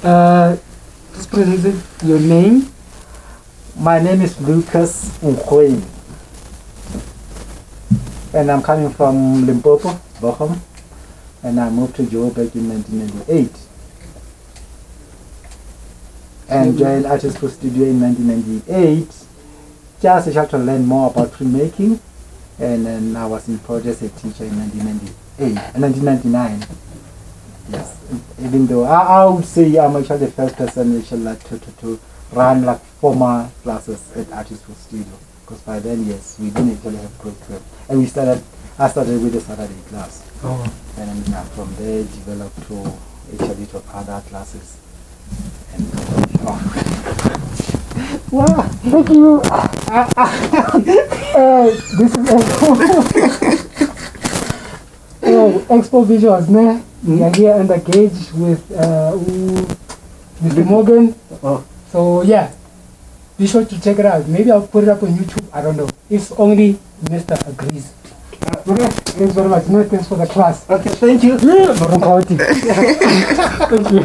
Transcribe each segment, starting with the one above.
Just present your name. My name is Lucas Mokgoeng, and I'm coming from Limpopo, Bochum, and I moved to Joburg in 1998. And joined Artist Pro Studio in 1998, just to learn more about printmaking. And then I was employed as a teacher in 1999. Yes, even though I would say I'm actually the first person actually like to run like formal classes at Artist Pro Studio. Because by then, yes, we didn't actually have program, and I started with the Saturday class. Oh. And then from there developed to actually to other classes. And wow, thank you. This is Expo Visuals, ne? We are here under Gauge with Mr. Morgan. Oh. So yeah, be sure to check it out. Maybe I'll put it up on YouTube. I don't know. If only Mr. agrees. Okay, thanks very much. No, thanks for the class. Okay, thank you. Thank you.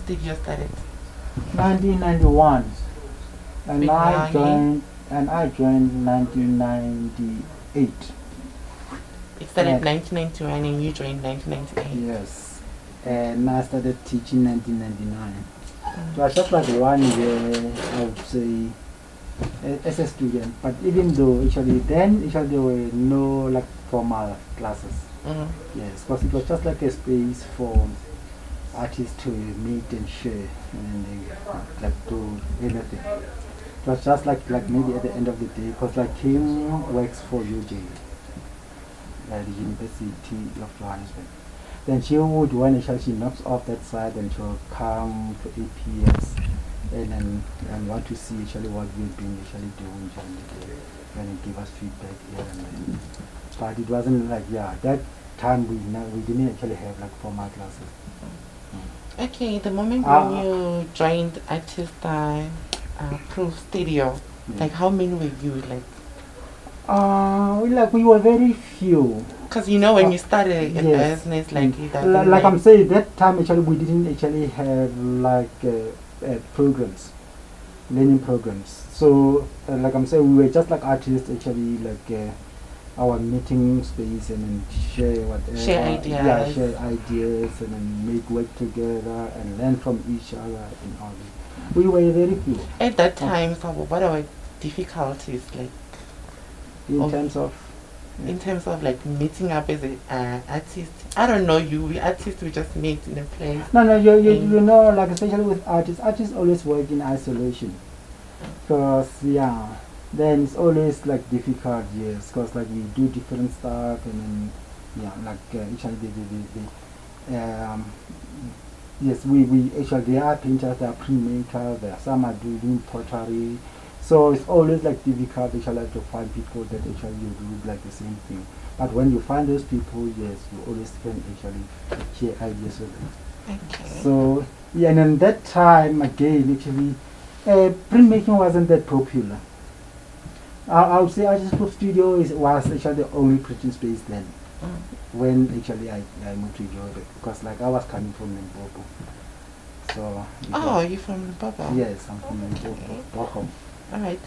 Studio started? 1991, and I joined 1998. It started 1991 and you joined 1998. Yes, and I started teaching 1999. So I just like 1 year, I would say, as a student. But even though actually there were no like formal classes. Yes, because it was just like a space for artists to meet and share and like do anything. It was just like maybe at the end of the day, because like Kim works for UJ, the University of Johannesburg. Then she would, when she knocks off that side, and she'll come for APS and want to see actually what we've been actually doing during the day and give us feedback here and there. But it wasn't like, that time we didn't actually have like formal classes. Okay, the moment when you joined Artist Pro Studio, like how many were you like? We were very few. Because you know when you started a business like I'm saying, that time actually we didn't actually have like programs, learning programs. So like I'm saying, we were just like artists actually like our meeting space and then share whatever. Share ideas. Yeah, share ideas and then make work together and learn from each other and all that. We were very few. At that time, so what are difficulties like? In terms of? In terms of like meeting up as an artist. I don't know, we artists, we just meet in a place. No, you know, like especially with artists always work in isolation. Because, then it's always like difficult, yes, because like we do different stuff and then, like actually yes, we actually, there are painters, there are printmakers, there are some are doing pottery. So it's always like difficult actually to find people that actually you do like the same thing. But when you find those people, yes, you always can actually share ideas with them. Okay. So Yeah, and in that time again, actually, printmaking wasn't that popular. I would say Artist Studio was actually the only printing space then. When actually I moved to Europe, because like I was coming from Limpopo. So Oh, you're from Limpopo? yes, I'm from Okay. Limpopo. Alright.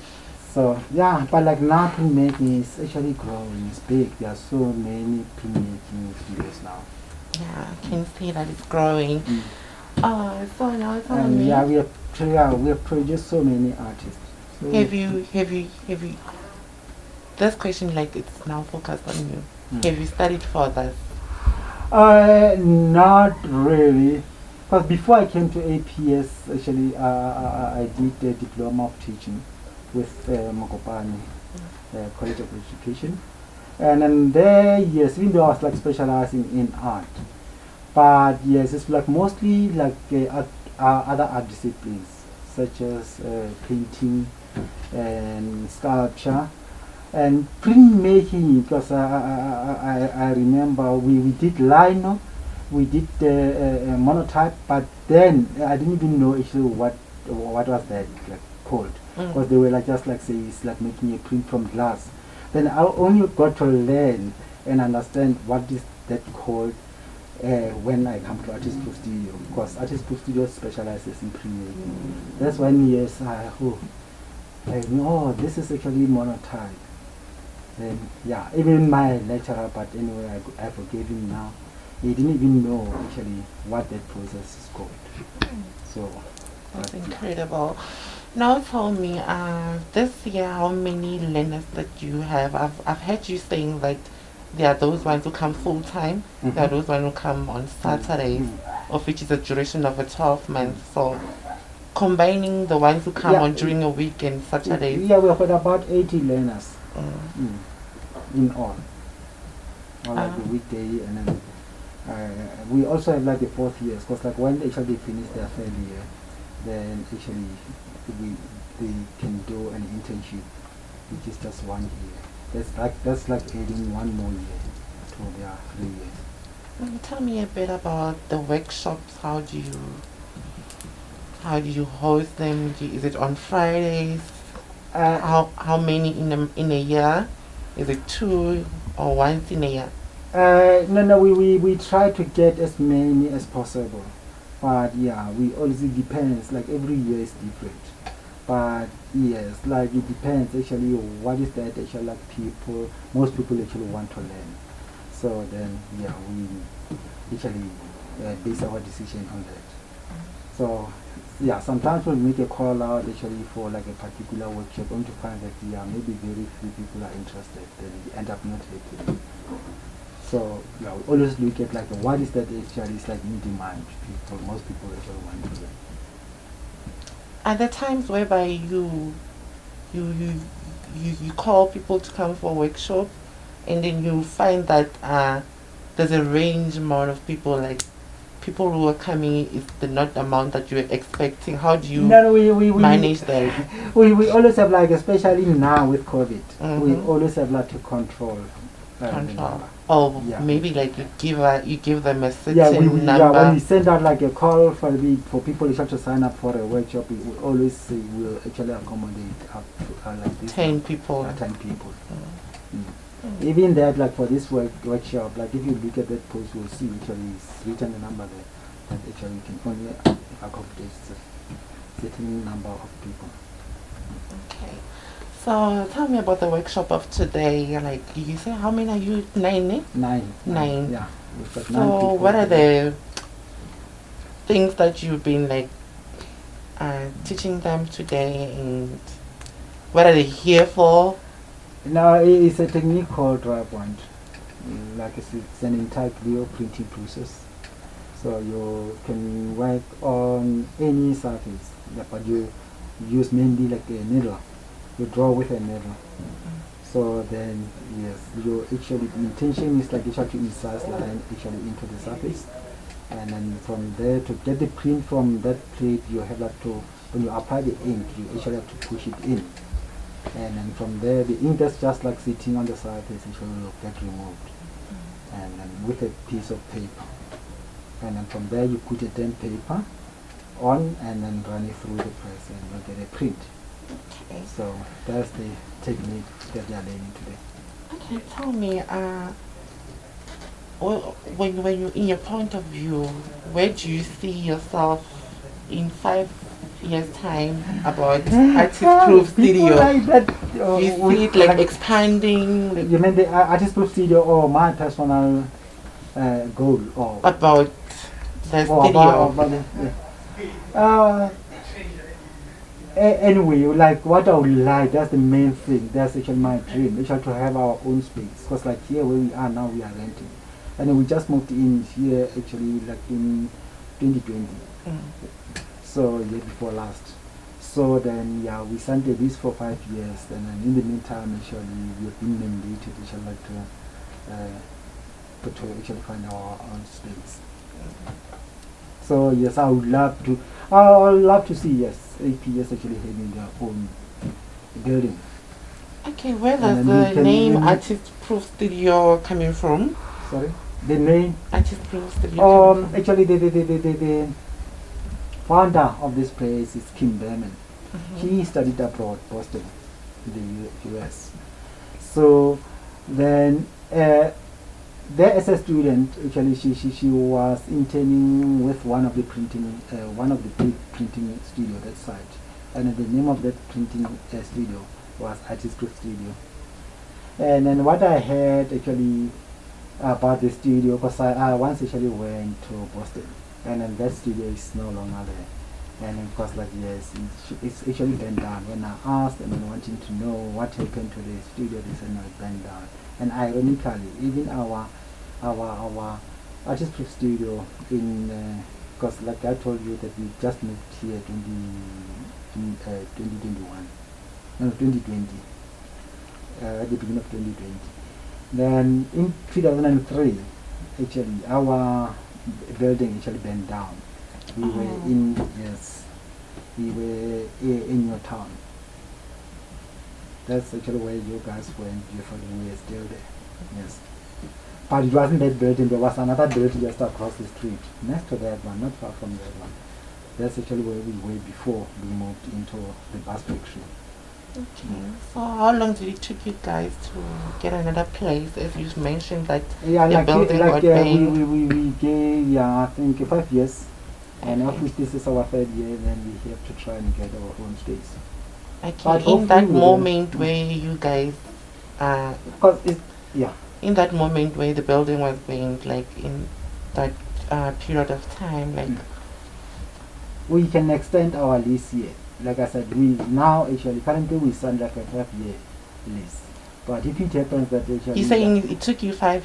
So yeah, but like now printmaking is actually growing, it's big. There are so many printmaking studios now. Yeah, I can see that it's growing. Oh, so now tell And me. yeah, we have produced so many artists. So Have you this question, like, it's now focused on you. Have you studied for this? Not really. Because before I came to APS, actually, I did a diploma of teaching with Mokgoeng, College of Education. And then there, yes, even though I was like specializing in art, but yes, it's like mostly like other art disciplines such as painting and sculpture and printmaking. Because I remember we did lino, we did monotype, but then I didn't even know actually what was that like called, because they were like just like say it's like making a print from glass. Then I only got to learn and understand what is that called when I come to Artist Proof Studio, because Artist Proof Studio specializes in printmaking. That's when yes, I knew, oh, this is actually monotype. Then yeah, even my lecturer, but anyway, I forgave him now. He didn't even know actually what that process is called. So that's incredible. Now tell me, this year how many learners that you have? I've heard you saying that there are those ones who come full time. There are those ones who come on Saturdays, of which is a duration of a 12 months. So combining the ones who come on during a week and Saturdays. Yeah, we've got about 80 learners in all. Or like the weekday, and then we also have like the 4th years, because like when they actually finish their 3rd year, then actually they can do an internship, which is just 1 year. That's like adding 1 more year to their 3 years. Tell me a bit about the workshops. How do you host them? Is it on Fridays? How many in a year? Is it 2 or once in a year? No, we try to get as many as possible, but yeah, we always, it depends, like every year is different, but yes, like it depends actually what is that actually like most people actually want to learn. So then yeah, we actually base our decision on that. So yeah, sometimes we'll make a call out actually for like a particular workshop, only to find that yeah, maybe very few people are interested, then we end up not taking. So yeah, we always look at like what is that actually is like in demand. Most people actually want to learn. Are there times whereby you call people to come for a workshop, and then you find that there's a range amount of people, like people who are coming is the not amount that you're expecting? How do you manage that? We always have like, especially now with COVID, we always have like to control. Oh, yeah. Maybe like you give them a certain number. Yeah, when we send out like a call for people who have to sign up for a workshop, we always say we'll actually accommodate up to like this 10 people. 10 people. Even that, like for this workshop, like if you look at that post, you'll see actually it's written a number there that actually you can only accommodate a certain number of people. Okay. So tell me about the workshop of today. Like you say, how many are you? 9? 9. 9. Yeah. We've got 9 so people what are the things that you've been like teaching them today, and what are they here for? Now it's a technique called dry bond. Like it's an intaglio printing process. So you can work on any surface, but you use mainly like a needle. You draw with a needle. So then, yes, the intention is like you have to incise line actually into the surface, and then from there to get the print from that plate, you have like to, when you apply the ink, you actually have to push it in, and then from there the ink that's just like sitting on the surface actually will get removed, and then with a piece of paper, and then from there you put a damp paper, on and then run it through the press and we'll get a print. Okay. So that's the technique that they are learning today. Okay, tell me, when you, in your point of view, where do you see yourself in 5 years' time about Artist Proof People Studio? like that, You see it like expanding? Like you mean the Artist Proof Studio or my personal goal? Or about the or studio? about anyway, like what I would like, that's the main thing. That's actually my dream. We to have our own space. Because like here where we are now, we are renting. And we just moved in here actually like in 2020. So year before last. So then yeah, we signed a lease for 5 years. And then in the meantime, actually we've been mandated actually like to actually find our own space. So yes, I would love to see APS actually having their own building. Okay, where does And the then we name can- Artist Proof Studio coming from? Sorry, the name. Artist Proof Studio. coming from? Actually, the founder of this place is Kim Berman. He studied abroad, Boston, in the US. So then, there as a student, actually, she was interning with one of the big printing studio that site, and the name of that printing studio was Artist Proof Studio. And then what I heard actually about the studio, because I once actually went to Boston, and then that studio is no longer there. And of course, like yes, it's actually burned down. When I asked them and wanting to know what happened to the studio, they said no, it burned down. And ironically, even our Artist Proof Studio in because like I told you that we just moved here 2021, no 2020, at the beginning of 2020. Then in 2003, actually our building actually burned down. We were in your town. That's actually where you guys went. We were still there. Yes. But it wasn't that building. There was another building just across the street, next to that one, not far from that one. That's actually where we were before we moved into the bus factory. Okay. So how long did it take you guys to get another place? As you mentioned, like Yeah, the building got burned. we gave I think 5 years. And after this is our 3rd year, then we have to try and get our own space. Okay, But in that hopefully moment where you guys, Because in that moment where the building was being like in that period of time, like we can extend our lease here. Like I said, we now actually currently we signed like a 5-year lease. But if it happens that actually you're saying it took you guys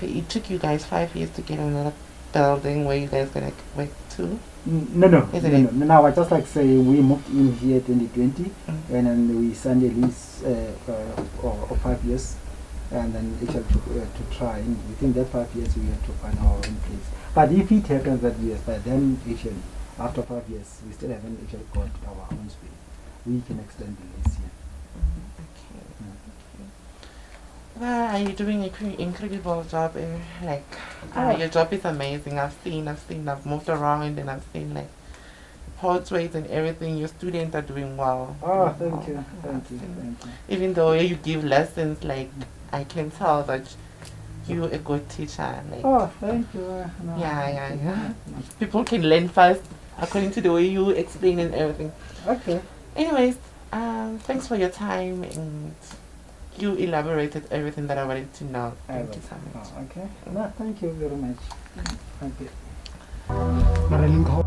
5 years to get another building where you guys gonna work to? No. Now I just like say we moved in here 2020, and then we signed a lease of 5 years, and then actually to try. And within that 5 years, we have to find our own place. But if it happens that yes, but then actually after 5 years, we still haven't actually got our own space, we can extend the lease here. Well, you're doing an incredible job. Your job is amazing. I've moved around and I've seen like portraits and everything. Your students are doing well. Oh, thank you. Even though you give lessons, like I can tell that you're a good teacher. Like, oh, thank you. No. Yeah. People can learn fast according to the way you explain and everything. Okay. Anyways, thanks for your time and you elaborated everything that I wanted to know. Thank you so much. Oh, okay. No, thank you very much. Thank you.